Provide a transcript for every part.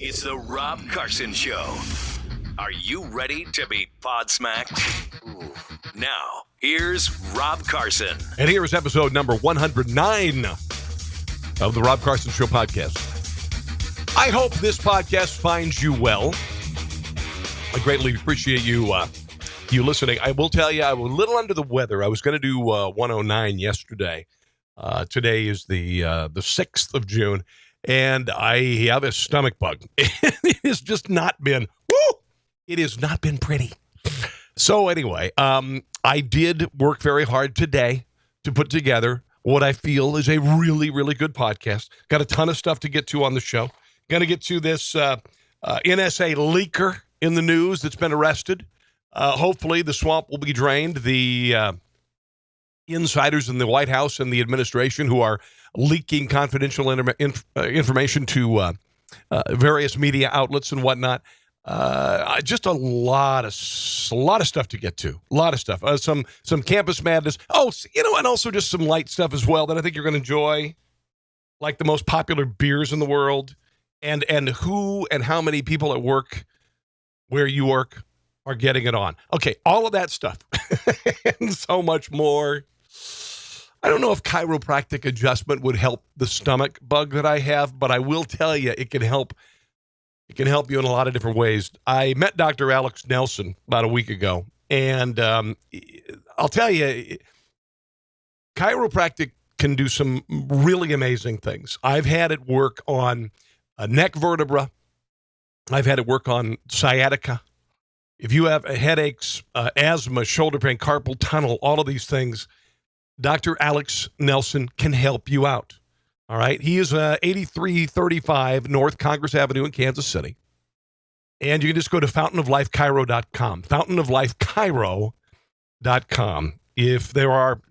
It's the Rob Carson Show. Are you ready to be podsmacked? Now, here's Rob Carson. And here is episode number 109 of the Rob Carson Show podcast. I hope this podcast finds you well. I greatly appreciate you listening. I will tell you, I was a little under the weather. I was going to do 109 yesterday. Today is the 6th of June, and I have a stomach bug. It has just not been, it has not been pretty. So anyway, I did work very hard today to put together what I feel is a really, really good podcast. Got a ton of stuff to get to on the show. Going to get to this NSA leaker in the news that's been arrested. Hopefully the swamp will be drained. The insiders in the White House and the administration who are leaking confidential information to various media outlets and whatnot. Just a lot of stuff to get to. A lot of stuff. Some campus madness. Oh, and also just some light stuff as well that I think you're going to enjoy, like the most popular beers in the world, and who and how many people at work where you work are getting it on. Okay, all of that stuff and so much more. I don't know if chiropractic adjustment would help the stomach bug that I have, but I will tell you it can help. It can help you in a lot of different ways. I met Dr. Alex Nelson about a week ago, and I'll tell you, chiropractic can do some really amazing things. I've had it work on a neck vertebra. I've had it work on sciatica. If you have headaches, asthma, shoulder pain, carpal tunnel, all of these things, Dr. Alex Nelson can help you out. All right. He is 8335 North Congress Avenue in Kansas City. And you can just go to fountainoflifechiro.com. Fountainoflifechiro.com. If there are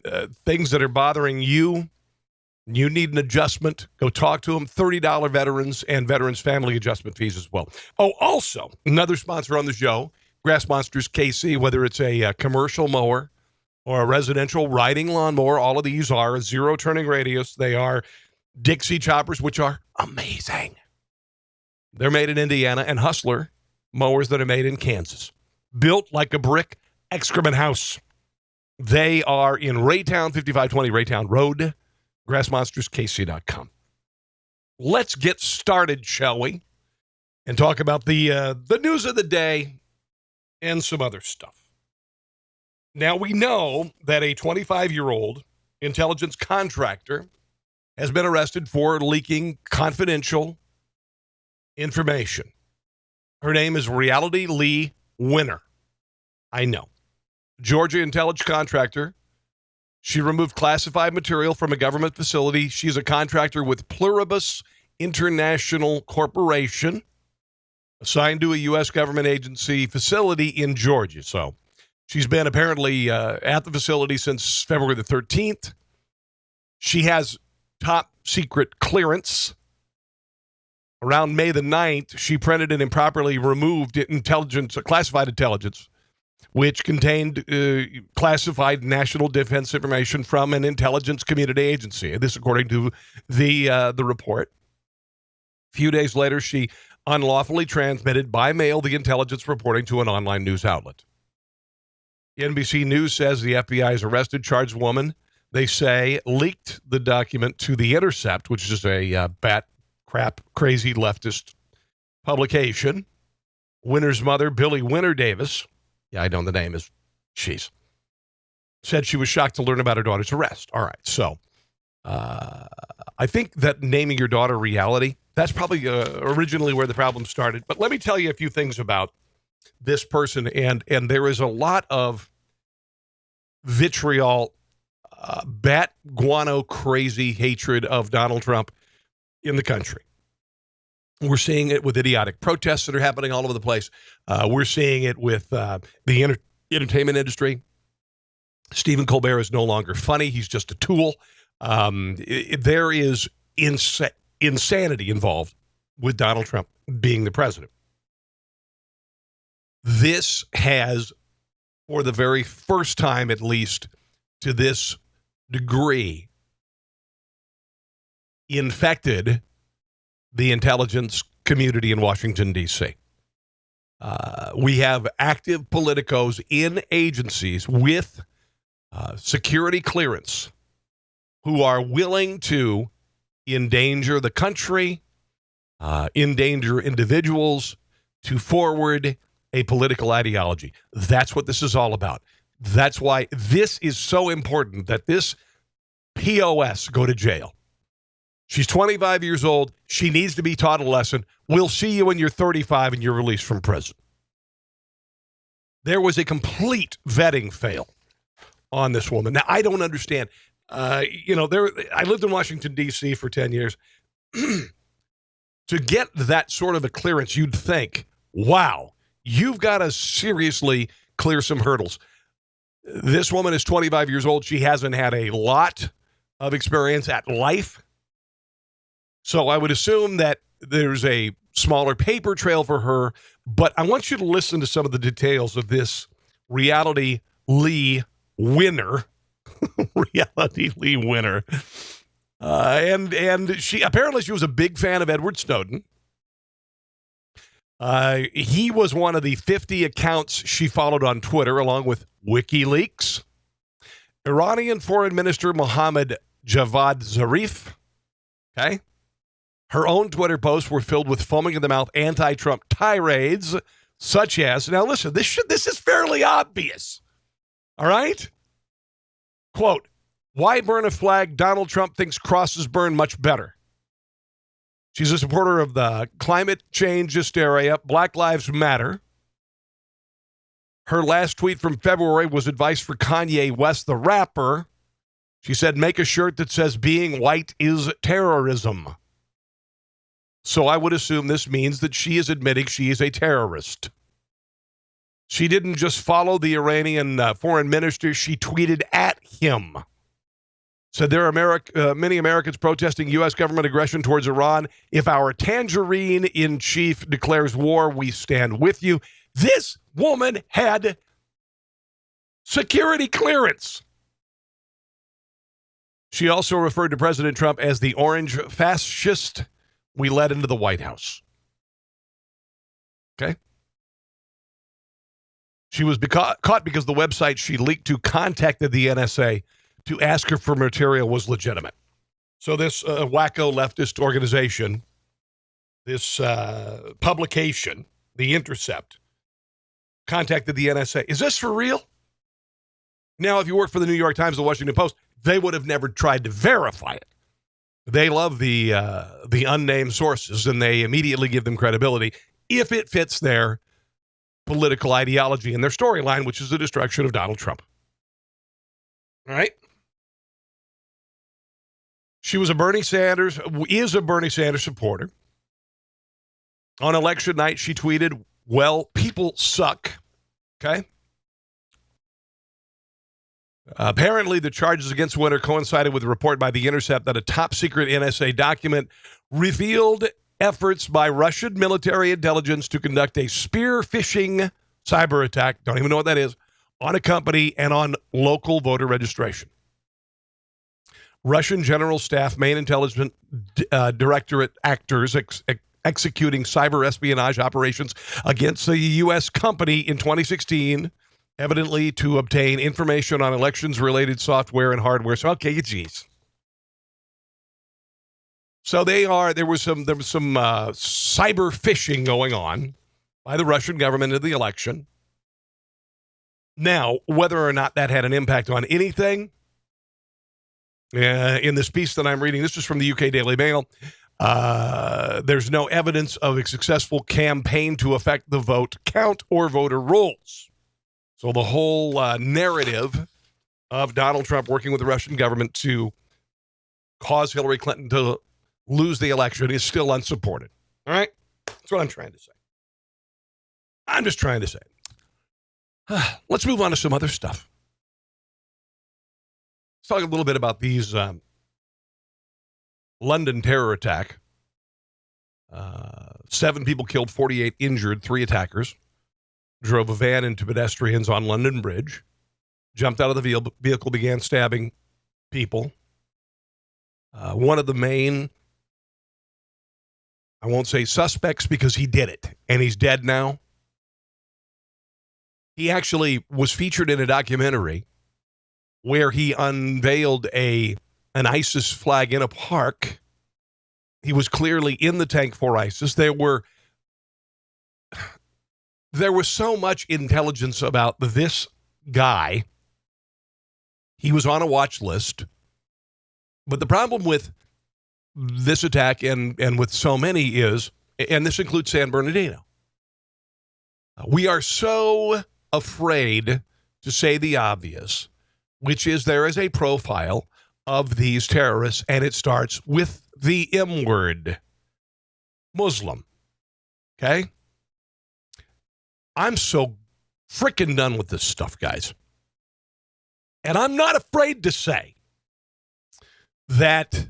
things that are bothering you, you need an adjustment, go talk to them. $30 veterans and veterans family adjustment fees as well. Oh, also, another sponsor on the show, Grass Monsters KC, whether it's a commercial mower or a residential riding lawnmower, all of these are a zero turning radius. They are Dixie choppers, which are amazing. They're made in Indiana, and Hustler mowers that are made in Kansas. Built like a brick excrement house. They are in Raytown, 5520 Raytown Road, grassmonsterskc.com. Let's get started, shall we? And talk about the news of the day and some other stuff. Now, we know that a 25-year-old intelligence contractor has been arrested for leaking confidential information. Her name is Reality Lee Winner. I know. Georgia intelligence contractor. She removed classified material from a government facility. She's a contractor with Pluribus International Corporation, assigned to a U.S. government agency facility in Georgia. So she's been apparently at the facility since February the 13th. She has top secret clearance. Around May the 9th, she printed and improperly removed classified intelligence, which contained classified national defense information from an intelligence community agency. This, according to the report. A few days later, she unlawfully transmitted by mail the intelligence reporting to an online news outlet. NBC News says the FBI has arrested charged woman. They say leaked the document to The Intercept, which is a bat crap crazy leftist publication. Winner's mother, Billy Winner Davis, I know the name is, said she was shocked to learn about her daughter's arrest. All right, so I think that naming your daughter Reality, that's probably originally where the problem started. But let me tell you a few things about this person, and there is a lot of vitriol, bat guano crazy hatred of Donald Trump in the country. We're seeing it with idiotic protests that are happening all over the place. We're seeing it with the entertainment industry. Stephen Colbert is no longer funny. He's just a tool. There is insanity involved with Donald Trump being the president. This has, for the very first time at least to this degree, infected the intelligence community in Washington, D.C. We have active politicos in agencies with security clearance who are willing to endanger the country, endanger individuals to forward a political ideology. That's what this is all about. That's why this is so important that this POS go to jail. She's 25 years old. She needs to be taught a lesson. We'll see you when you're 35 and you're released from prison. There was a complete vetting fail on this woman. Now, I don't understand. I lived in Washington, D.C. for 10 years. To get that sort of a clearance, you'd think, wow, you've got to seriously clear some hurdles. This woman is 25 years old. She hasn't had a lot of experience at life. So I would assume that there's a smaller paper trail for her. But I want you to listen to some of the details of this Reality Lee winner. Reality Lee winner. And she was a big fan of Edward Snowden. He was one of the 50 accounts she followed on Twitter, along with WikiLeaks, Iranian Foreign Minister Mohammad Javad Zarif. Okay. Her own Twitter posts were filled with foaming in the mouth anti-Trump tirades, such as, now listen, this is fairly obvious. All right? Quote, why burn a flag? Donald Trump thinks crosses burn much better. She's a supporter of the climate change hysteria. Black Lives Matter. Her last tweet from February was advice for Kanye West, the rapper. She said, make a shirt that says being white is terrorism. So I would assume this means that she is admitting she is a terrorist. She didn't just follow the Iranian foreign minister. She tweeted at him. Said there are many Americans protesting U.S. government aggression towards Iran. If our tangerine-in-chief declares war, we stand with you. This woman had security clearance. She also referred to President Trump as the orange fascist we led into the White House. Okay? She was caught because the website she leaked to contacted the NSA to ask her for material was legitimate. So this wacko leftist organization, this publication, The Intercept, contacted the NSA. Is this for real? Now, if you work for the New York Times, the Washington Post, they would have never tried to verify it. They love the unnamed sources, and they immediately give them credibility if it fits their political ideology and their storyline, which is the destruction of Donald Trump. All right? She is a Bernie Sanders supporter. On election night, she tweeted, well, people suck. Okay? Apparently, the charges against Winter coincided with a report by The Intercept that a top-secret NSA document revealed efforts by Russian military intelligence to conduct a spear-phishing cyber attack, don't even know what that is, on a company and on local voter registration. Russian General Staff Main Intelligence Directorate actors executing cyber espionage operations against a U.S. company in 2016, evidently to obtain information on elections-related software and hardware. So, okay, geez. So there was some cyber phishing going on by the Russian government in the election. Now, whether or not that had an impact on anything, in this piece that I'm reading, this is from the UK Daily Mail, there's no evidence of a successful campaign to affect the vote count or voter rolls. So the whole narrative of Donald Trump working with the Russian government to cause Hillary Clinton to lose the election is still unsupported. All right? That's what I'm trying to say. I'm just trying to say. Let's move on to some other stuff. Let's talk a little bit about these London terror attack. 7 people killed, 48 injured, 3 attackers. Drove a van into pedestrians on London Bridge, jumped out of the vehicle, began stabbing people. One of the main I won't say suspects because he did it, and he's dead now. He actually was featured in a documentary where he unveiled an ISIS flag in a park. He was clearly in the tank for ISIS. There was so much intelligence about this guy. He was on a watch list. But the problem with this attack and with so many is, and this includes San Bernardino, we are so afraid to say the obvious, which is there is a profile of these terrorists, and it starts with the M word, Muslim. Okay? I'm so freaking done with this stuff, guys. And I'm not afraid to say that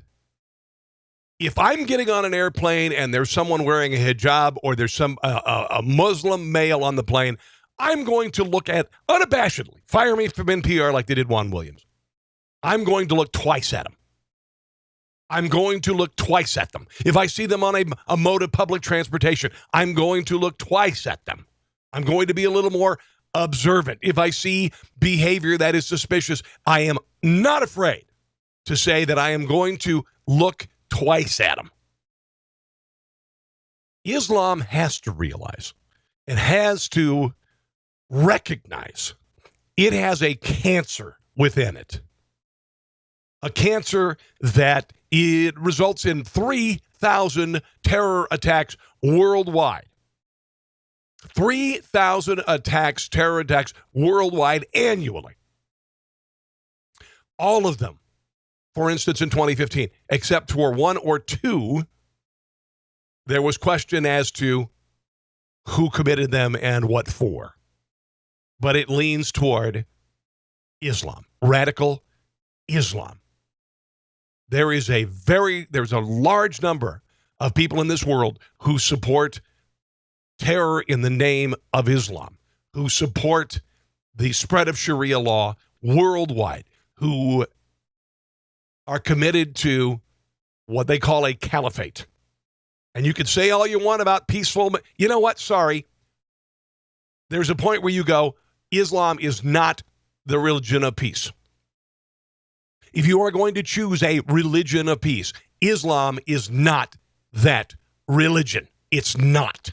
if I'm getting on an airplane and there's someone wearing a hijab or there's some a Muslim male on the plane, I'm going to look at unabashedly, fire me from NPR like they did Juan Williams. I'm going to look twice at them. I'm going to look twice at them. If I see them on a mode of public transportation, I'm going to look twice at them. I'm going to be a little more observant. If I see behavior that is suspicious, I am not afraid to say that I am going to look twice at them. Islam has to realize and has to recognize it has a cancer within it. A cancer that it results in 3,000 terror attacks worldwide. 3,000 attacks, terror attacks worldwide annually. All of them, for instance, in 2015, except for one or two, there was question as to who committed them and what for. But it leans toward Islam, radical Islam. There's a large number of people in this world who support terror in the name of Islam, who support the spread of Sharia law worldwide, who are committed to what they call a caliphate. And you can say all you want about peaceful, but you know what? Sorry. There's a point where you go, Islam is not the religion of peace. If you are going to choose a religion of peace, Islam is not that religion. It's not.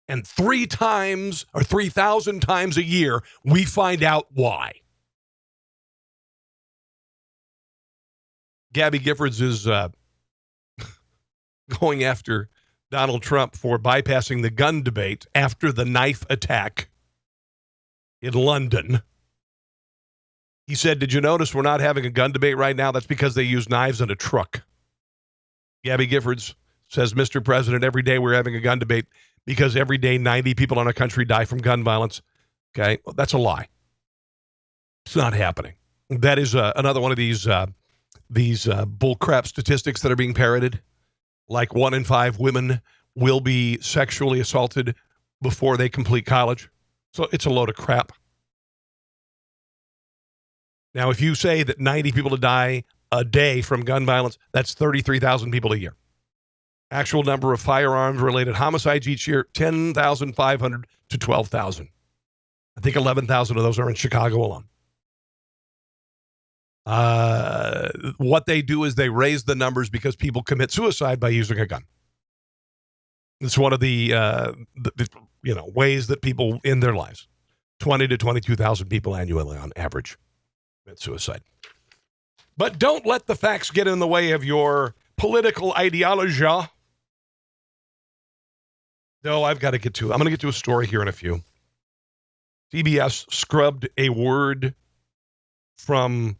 And 3,000 times a year, we find out why. Gabby Giffords is going after Donald Trump for bypassing the gun debate after the knife attack in London. He said, did you notice we're not having a gun debate right now? That's because they use knives in a truck. Gabby Giffords says, Mr. President, every day we're having a gun debate because every day 90 people in our country die from gun violence. Okay, well, that's a lie. It's not happening. That is another one of these bullcrap statistics that are being parroted. Like 1 in 5 women will be sexually assaulted before they complete college. So it's a load of crap. Now, if you say that 90 people die a day from gun violence, that's 33,000 people a year. Actual number of firearms-related homicides each year, 10,500 to 12,000. I think 11,000 of those are in Chicago alone. What they do is they raise the numbers because people commit suicide by using a gun. It's one of the ways that people end their lives. 20 to 22,000 people annually on average commit suicide. But don't let the facts get in the way of your political ideology. No, I'm going to get to a story here in a few. CBS scrubbed a word from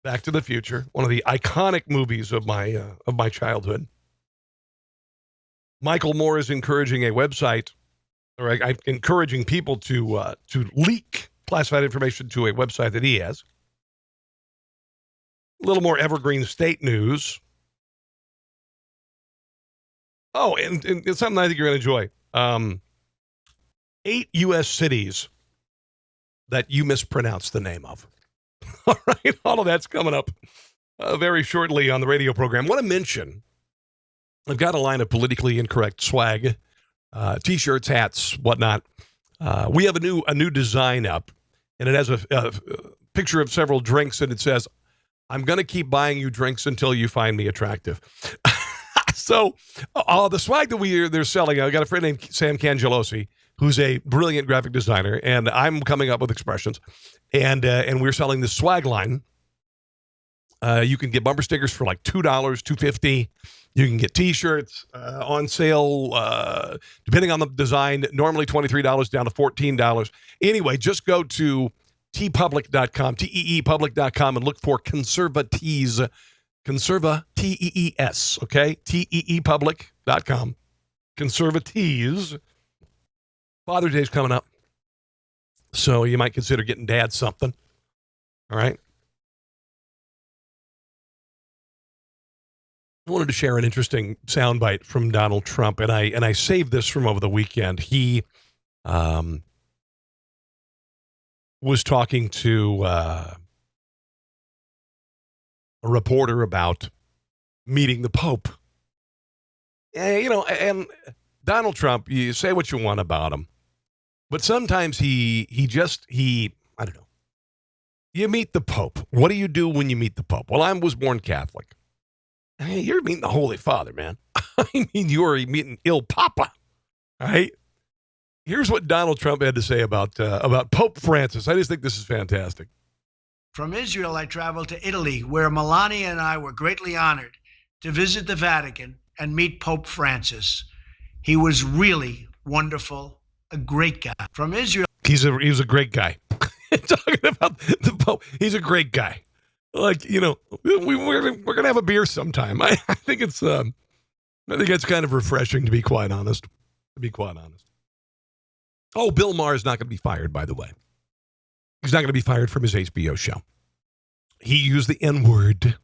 Back to the Future, one of the iconic movies of my childhood. Michael Moore is encouraging a website, or encouraging people to leak classified information to a website that he has. A little more evergreen state news. Oh, and it's something I think you're going to enjoy. 8 U.S. cities that you mispronounced the name of. All right, all of that's coming up very shortly on the radio program. I want to mention I've got a line of politically incorrect swag, T-shirts, hats, whatnot. We have a new design up, and it has a picture of several drinks, and it says, "I'm going to keep buying you drinks until you find me attractive." So the swag that they're selling, I got a friend named Sam Cangelosi, who's a brilliant graphic designer, and I'm coming up with expressions, and we're selling this swag line. You can get bumper stickers for like $2, $2.50. You can get T-shirts on sale, depending on the design, normally $23 down to $14. Anyway, just go to teepublic.com, teepublic.com, and look for Conserva Tees. Conserva, T-E-E-S, okay? teepublic.com. Conserva Tees. Father's Day's coming up, so you might consider getting Dad something, all right? I wanted to share an interesting soundbite from Donald Trump, and I saved this from over the weekend. He was talking to a reporter about meeting the Pope. And Donald Trump, you say what you want about him, but sometimes he I don't know. You meet the Pope. What do you do when you meet the Pope? Well, I was born Catholic. Hey, you're meeting the Holy Father, man. I mean, you are meeting Il Papa, right? Here's what Donald Trump had to say about Pope Francis. I just think this is fantastic. From Israel, I traveled to Italy, where Melania and I were greatly honored to visit the Vatican and meet Pope Francis. He was really wonderful, a great guy. From Israel, he was a great guy. Talking about the Pope, he's a great guy. Like, we're gonna have a beer sometime. I think it's kind of refreshing, to be quite honest. Oh, Bill Maher is not going to be fired, by the way. He's not going to be fired from his HBO show. He used the N-word.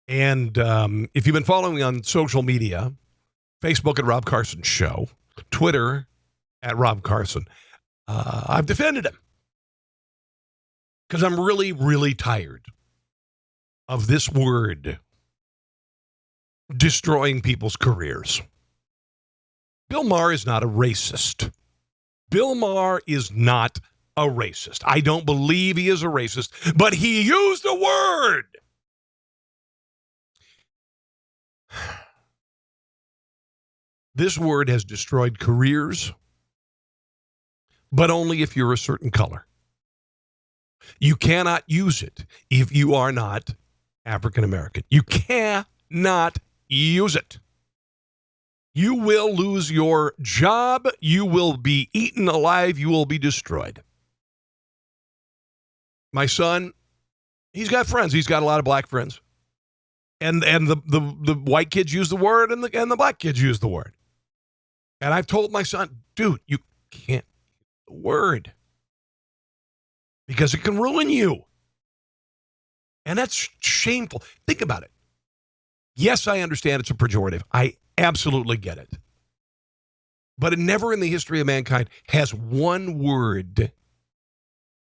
And if you've been following me on social media, Facebook at Rob Carson Show, Twitter at Rob Carson, I've defended him. Because I'm really, really tired of this word destroying people's careers. Bill Maher is not a racist. Bill Maher is not a racist. I don't believe he is a racist, but he used the word. This word has destroyed careers, but only if you're a certain color. You cannot use it if you are not African American. You cannot use it. You will lose your job. You will be eaten alive. You will be destroyed. My son, he's got friends. He's got a lot of black friends. And the white kids use the word and the black kids use the word. And I've told my son, dude, you can't use the word. Because it can ruin you. And that's shameful. Think about it. Yes, I understand it's a pejorative. I absolutely get it. But never in the history of mankind has one word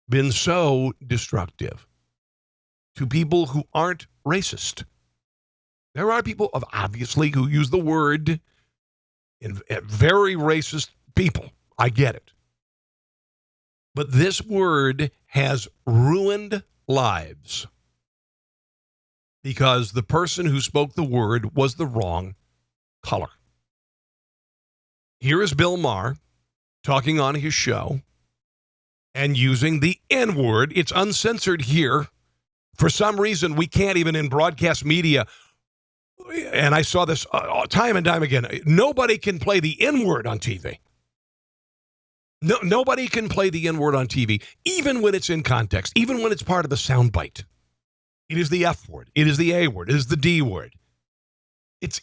been so destructive to people who aren't racist. There are people, obviously, who use the word in very racist people. I get it. But this word has ruined lives because the person who spoke the word was the wrong color. Here is Bill Maher talking on his show and using the N-word. It's uncensored here. For some reason, we can't even in broadcast media, and I saw this time and time again, nobody can play the N-word on TV. No, nobody can play the N-word on TV, even when it's in context, even when it's part of the soundbite. It is the F word. It is the A word. It is the D word. It's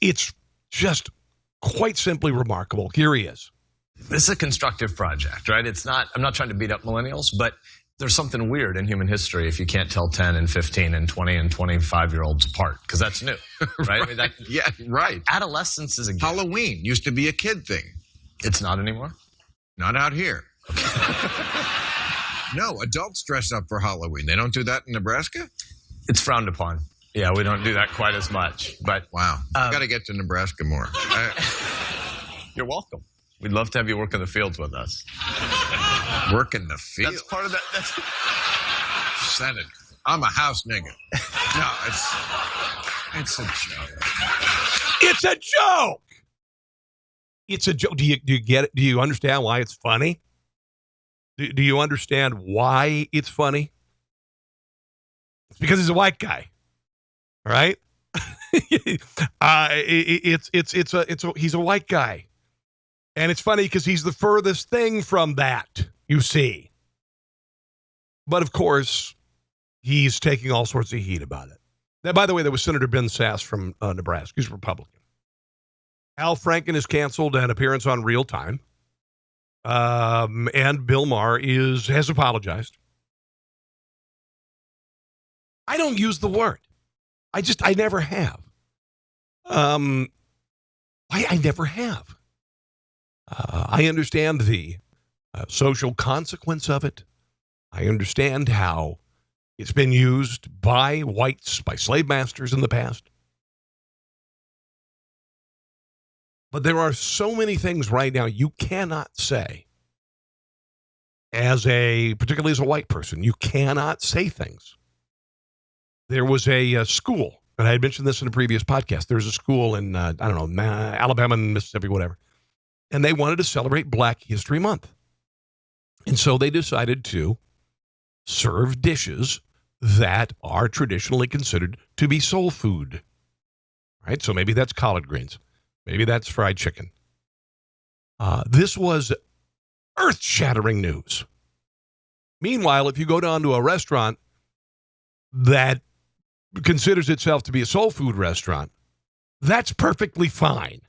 just quite simply remarkable. Here he is. This is a constructive project, right? I'm not trying to beat up millennials, but there's something weird in human history if you can't tell 10 and 15 and 20 and 25-year-olds apart, because that's new, right? I mean, yeah, right. Adolescence is a gift. Halloween used to be a kid thing. It's not anymore? Not out here. No, adults dress up for Halloween. They don't do that in Nebraska? It's frowned upon. Yeah, we don't do that quite as much. But Wow. I got to get to Nebraska more. you're welcome. We'd love to have you work in the fields with us. Work in the field. That's part of that. Senator. I'm a house nigga. No, it's a joke. It's a joke. It's a joke. Do you get it? Do you understand why it's funny? Do you understand why it's funny? It's because he's a white guy. All right? He's a white guy. And it's funny because he's the furthest thing from that, you see. But of course, he's taking all sorts of heat about it. Now, by the way, there was Senator Ben Sasse from Nebraska. He's a Republican. Al Franken has canceled an appearance on Real Time. And Bill Maher has apologized. I don't use the word. I never have. I never have. I understand the social consequence of it. I understand how it's been used by whites, by slave masters in the past. But there are so many things right now you cannot say particularly as a white person. You cannot say things. There was a school, and I had mentioned this in a previous podcast. There's a school in, Alabama and Mississippi, whatever. And they wanted to celebrate Black History Month. And so they decided to serve dishes that are traditionally considered to be soul food. Right? So maybe that's collard greens. Maybe that's fried chicken. This was earth-shattering news. Meanwhile, if you go down to a restaurant that considers itself to be a soul food restaurant, that's perfectly fine.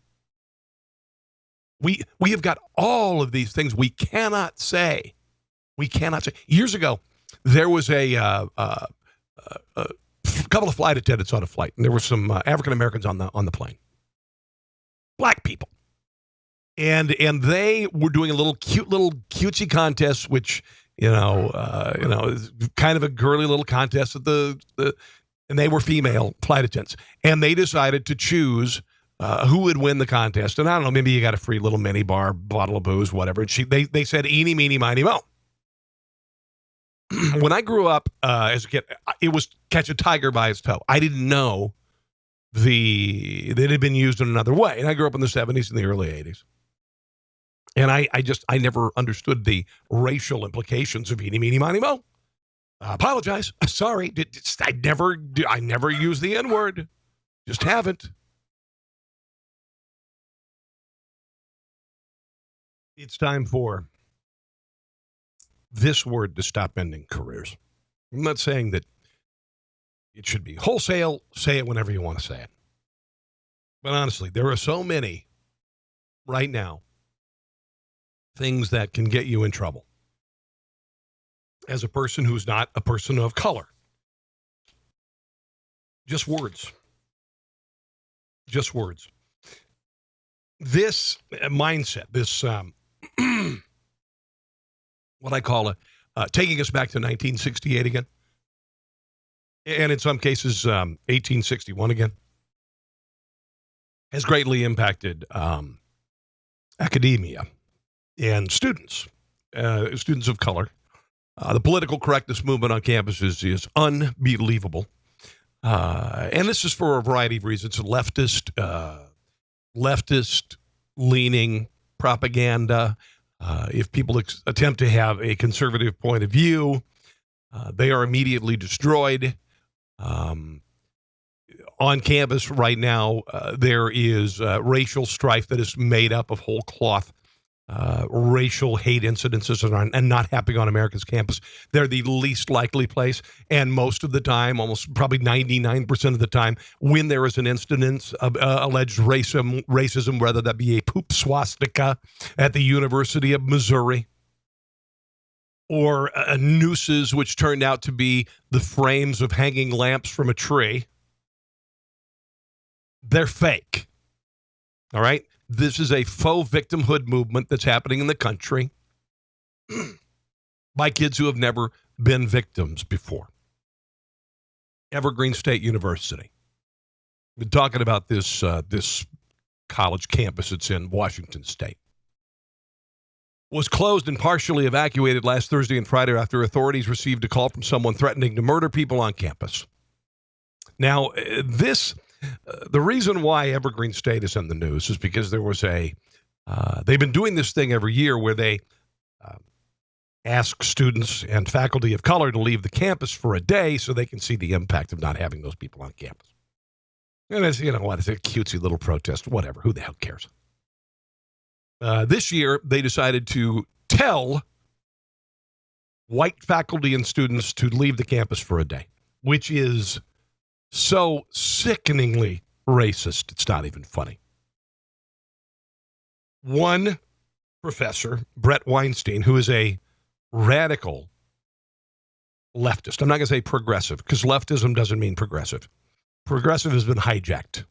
We have got all of these things we cannot say. We cannot say. Years ago, there was a couple of flight attendants on a flight, and there were some African Americans on the plane. Black people. And they were doing a cute little cutesy contest, which, is kind of a girly little contest at and they were female flight attendants. And they decided to choose who would win the contest. And I don't know, maybe you got a free little mini bar, bottle of booze, whatever. And they said, eeny, meeny, miny, mo. When I grew up as a kid, it was catch a tiger by its toe. I didn't know that it had been used in another way. And I grew up in the 70s and the early 80s. And I never understood the racial implications of eeny, meeny, miny, mo. Apologize. Sorry. I never use the N-word. Just haven't. It's time for this word to stop ending careers. I'm not saying that it should be wholesale. Say it whenever you want to say it. But honestly, there are so many right now things that can get you in trouble as a person who's not a person of color. Just words. Just words. This mindset, this what I call taking us back to 1968 again, and in some cases 1861 again, has greatly impacted academia and students of color. The political correctness movement on campuses is unbelievable. And this is for a variety of reasons. Leftist leaning propaganda. If people attempt to have a conservative point of view, they are immediately destroyed. On campus right now, there is racial strife that is made up of whole cloth racial hate incidences and not happening on America's campus. They're the least likely place. And most of the time, almost probably 99% of the time, when there is an incident of alleged racism, whether that be a poop swastika at the University of Missouri or nooses which turned out to be the frames of hanging lamps from a tree, they're fake. All right? This is a faux victimhood movement that's happening in the country by kids who have never been victims before. Evergreen State University. Been talking about this college campus. It's in Washington State. Was closed and partially evacuated last Thursday and Friday after authorities received a call from someone threatening to murder people on campus. Now, the reason why Evergreen State is in the news is because there was they've been doing this thing every year where they ask students and faculty of color to leave the campus for a day so they can see the impact of not having those people on campus. And it's, you know what, it's a cutesy little protest, whatever, who the hell cares? This year, they decided to tell white faculty and students to leave the campus for a day, which is so sickeningly racist, it's not even funny. One professor, Brett Weinstein, who is a radical leftist. I'm not going to say progressive, because leftism doesn't mean progressive. Progressive has been hijacked.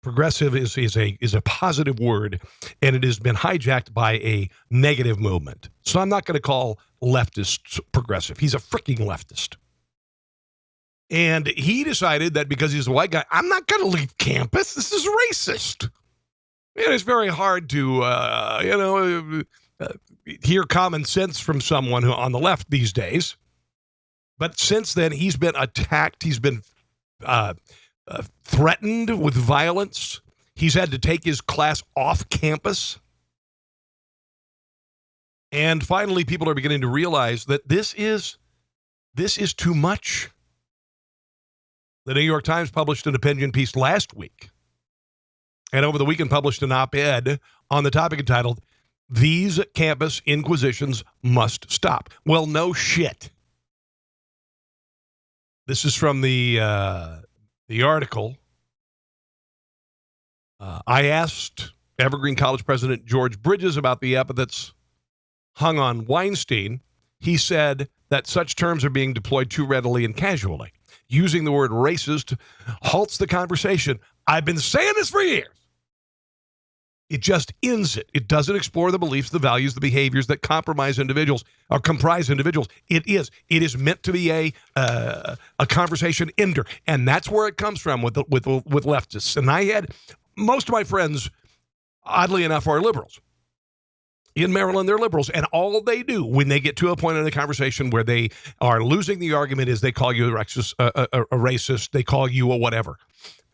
Progressive is a positive word, and it has been hijacked by a negative movement. So I'm not going to call leftists progressive. He's a freaking leftist. And he decided that because he's a white guy, I'm not going to leave campus. This is racist. And it's very hard to, hear common sense from someone who on the left these days. But since then, he's been attacked. He's been threatened with violence. He's had to take his class off campus. And finally, people are beginning to realize that this is too much. The New York Times published an opinion piece last week, and over the weekend published an op-ed on the topic entitled, "These Campus Inquisitions Must Stop." Well, no shit. This is from the article. I asked Evergreen College President George Bridges about the epithets hung on Weinstein. He said that such terms are being deployed too readily and casually. Using the word racist halts the conversation. I've been saying this for years. It just ends it. It doesn't explore the beliefs, the values, the behaviors that comprise individuals. It is meant to be a conversation ender, and that's where it comes from with leftists. And I had most of my friends, oddly enough, are liberals. In Maryland, they're liberals, and all they do when they get to a point in the conversation where they are losing the argument is they call you a racist, they call you a whatever.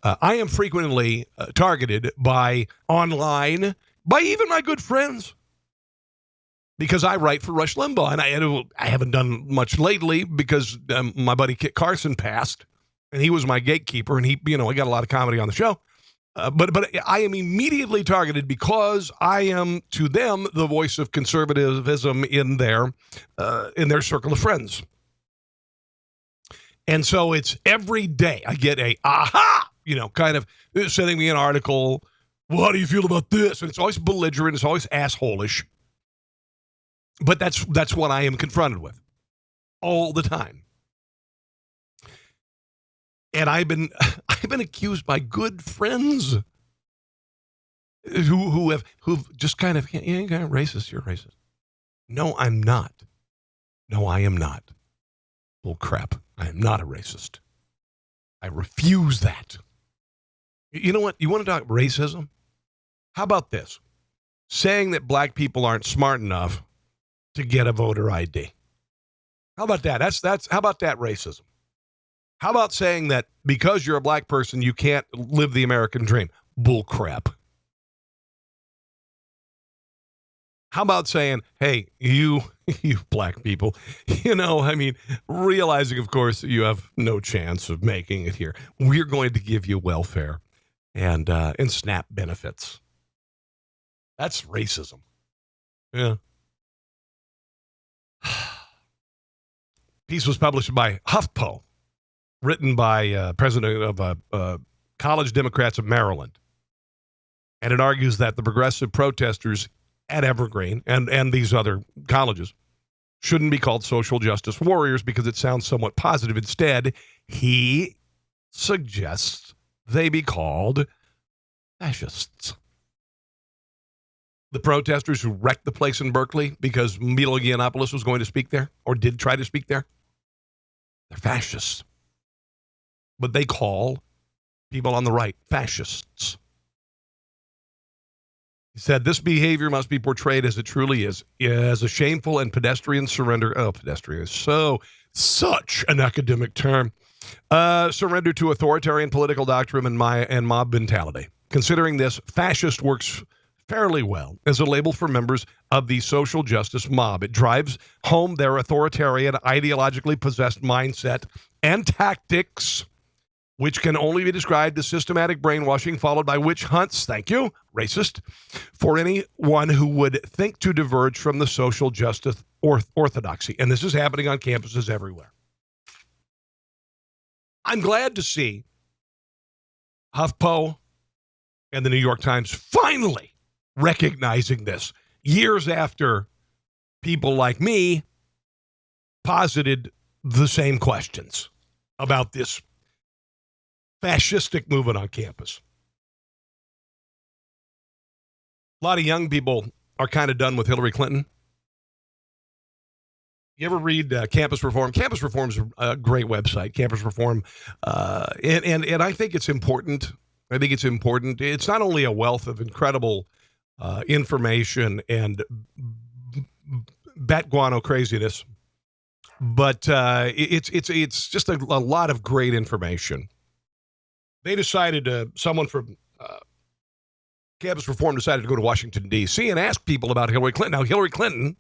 I am frequently targeted by online, by even my good friends, because I write for Rush Limbaugh, and I haven't done much lately because my buddy Kit Carson passed, and he was my gatekeeper, and he got a lot of comedy on the show. But I am immediately targeted because I am, to them, the voice of conservatism in their circle of friends. And so it's every day I get a aha, kind of sending me an article. Well, how do you feel about this? And it's always belligerent. It's always asshole-ish. But that's what I am confronted with all the time. And I've been accused by good friends who've just kind of, you're racist, you're racist. No, I'm not. No, I am not. Bull crap. I am not a racist. I refuse that. You know what? You want to talk racism? How about this? Saying that black people aren't smart enough to get a voter ID. How about that? How about that racism? How about saying that because you're a black person, you can't live the American dream? Bull crap. How about saying, hey, you black people, realizing, of course, that you have no chance of making it here. We're going to give you welfare and SNAP benefits. That's racism. Yeah. Piece was published by HuffPo, written by president of College Democrats of Maryland. And it argues that the progressive protesters at Evergreen and these other colleges shouldn't be called social justice warriors because it sounds somewhat positive. Instead, he suggests they be called fascists. The protesters who wrecked the place in Berkeley because Milo Yiannopoulos was going to speak there or did try to speak there, they're fascists. but they call people on the right fascists. He said, this behavior must be portrayed as it truly is, as a shameful and pedestrian surrender. Oh, pedestrian is such an academic term. Surrender to authoritarian political doctrine and mob mentality. Considering this, fascist works fairly well as a label for members of the social justice mob. It drives home their authoritarian, ideologically possessed mindset and tactics, which can only be described as systematic brainwashing followed by witch hunts, thank you, racist, for anyone who would think to diverge from the social justice orthodoxy. And this is happening on campuses everywhere. I'm glad to see HuffPo and the New York Times finally recognizing this years after people like me posited the same questions about this fascistic movement on campus. A lot of young people are kind of done with Hillary Clinton. You ever read Campus Reform? Campus Reform is a great website, Campus Reform. And I think it's important. I think it's important. It's not only a wealth of incredible information and bat guano craziness, but it's just a lot of great information. They decided, someone from Campus Reform decided to go to Washington, D.C. and ask people about Hillary Clinton. Now, Hillary Clinton,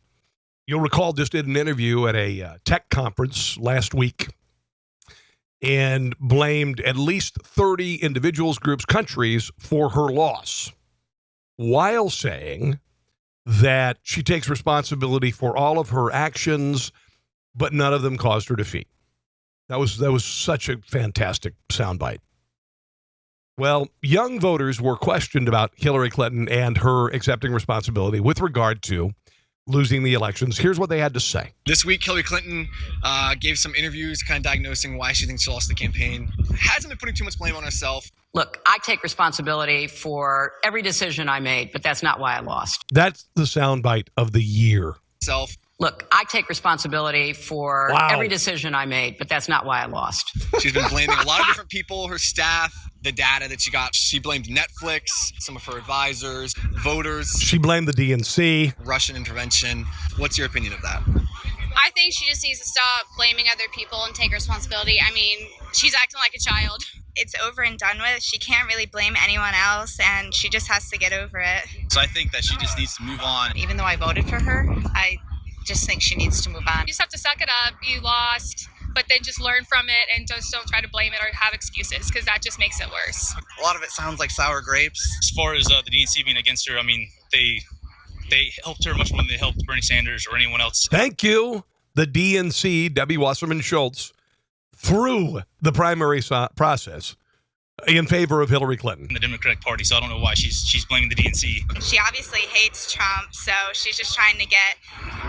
you'll recall, just did an interview at a tech conference last week and blamed at least 30 individuals, groups, countries for her loss, while saying that she takes responsibility for all of her actions, but none of them caused her defeat. That was such a fantastic soundbite. Well, young voters were questioned about Hillary Clinton and her accepting responsibility with regard to losing the elections. Here's what they had to say. This week, Hillary Clinton gave some interviews kind of diagnosing why she thinks she lost the campaign. Hasn't been putting too much blame on herself. Look, I take responsibility for every decision I made, but that's not why I lost. That's the soundbite of the year. Look, I take responsibility for every decision I made, but that's not why I lost. She's been blaming a lot of different people, her staff, the data that she got. She blamed Netflix, some of her advisors, voters. She blamed the DNC. Russian intervention. What's your opinion of that? I think she just needs to stop blaming other people and take responsibility. I mean, she's acting like a child. It's over and done with. She can't really blame anyone else, and she just has to get over it. So I think that she just needs to move on. Even though I voted for her, I just think she needs to move on. You just have to suck it up. You lost, but then just learn from it and just don't try to blame it or have excuses, because that just makes it worse. A lot of it sounds like sour grapes. As far as the DNC being against her, I mean, they helped her much more than they helped Bernie Sanders or anyone else. Thank you, the DNC, Debbie Wasserman Schultz, through the primary process in favor of Hillary Clinton. The Democratic Party, so I don't know why she's blaming the DNC. She obviously hates Trump, so she's just trying to get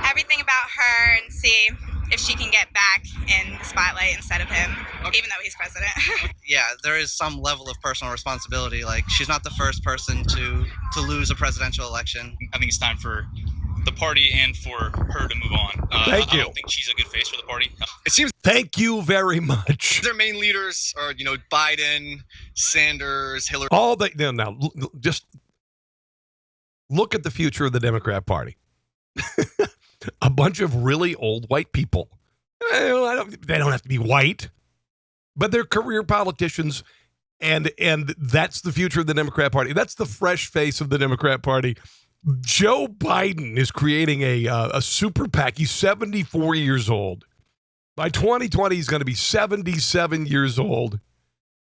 everything about her and see if she can get back in the spotlight instead of him, even though he's president. Yeah, there is some level of personal responsibility. Like, she's not the first person to lose a presidential election. I think it's time for the party and for her to move on. Thank you. I don't think she's a good face for the party. It seems Thank you very much. their main leaders are, Biden, Sanders, Hillary. Now, just look at the future of the Democrat Party. A bunch of really old white people. They don't have to be white, but they're career politicians, and that's the future of the Democrat Party. That's the fresh face of the Democrat Party. Joe Biden is creating a super PAC. He's 74 years old. By 2020, he's going to be 77 years old.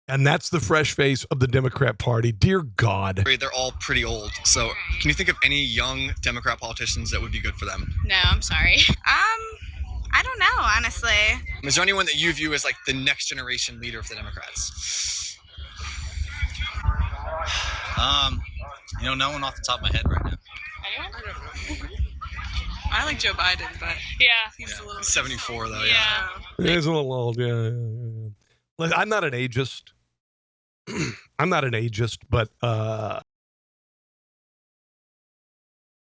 And that's the fresh face of the Democrat Party. Dear God. They're all pretty old. So can you think of any young Democrat politicians that would be good for them? No, I'm sorry. I don't know, honestly. Is there anyone that you view as like the next generation leader for the Democrats? No one off the top of my head right now. Anyone? I like Joe Biden, but Yeah. he's a little 74 though, Yeah. He's a little old, yeah. Look, I'm not an ageist. But